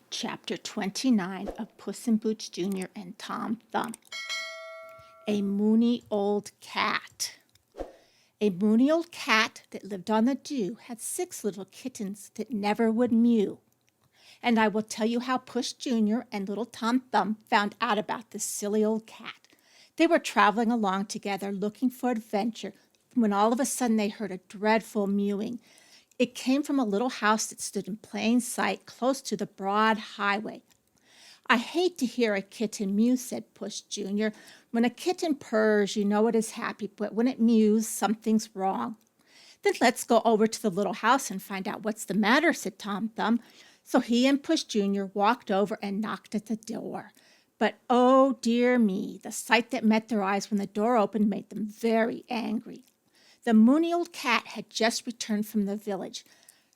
Chapter 29 of Puss in Boots Jr. and Tom Thumb. A moony old cat. A moony old cat that lived on the dew had 6 little kittens that never would mew. And I will tell you how Puss Jr. and little Tom Thumb found out about this silly old cat. They were traveling along together looking for adventure when all of a sudden they heard a dreadful mewing. It came from a little house that stood in plain sight close to the broad highway. "I hate to hear a kitten mew," said Puss Jr. "When a kitten purrs, you know it is happy, but when it mews, something's wrong." "Then let's go over to the little house and find out what's the matter," said Tom Thumb. So he and Puss Jr. walked over and knocked at the door. But oh dear me, the sight that met their eyes when the door opened made them very angry. The moony old cat had just returned from the village.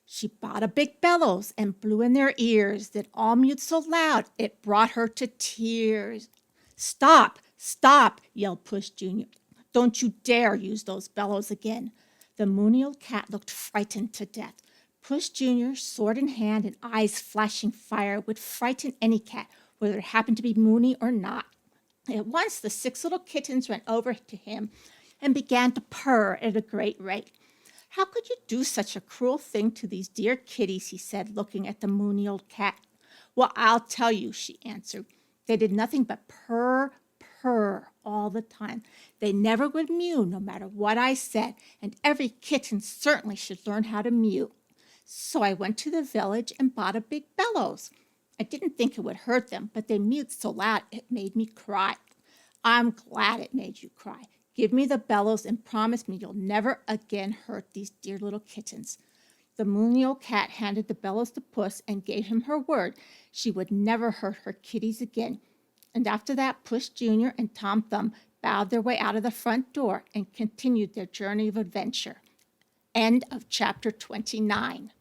She bought a big bellows and blew in their ears, then all mewed so loud it brought her to tears. "Stop, stop," yelled Puss Jr. "Don't you dare use those bellows again." The moony old cat looked frightened to death. Puss Jr., sword in hand and eyes flashing fire, would frighten any cat, whether it happened to be moony or not. At once the 6 little kittens ran over to him and began to purr at a great rate. "How could you do such a cruel thing to these dear kitties?" he said, looking at the moony old cat. "Well, I'll tell you," she answered. "They did nothing but purr, purr all the time. They never would mew, no matter what I said, and every kitten certainly should learn how to mew. So I went to the village and bought a big bellows. I didn't think it would hurt them, but they mewed so loud it made me cry." "I'm glad it made you cry. Give me the bellows and promise me you'll never again hurt these dear little kittens." The moony old cat handed the bellows to Puss and gave him her word she would never hurt her kitties again. And after that, Puss Jr. and Tom Thumb bowed their way out of the front door and continued their journey of adventure. End of chapter 29.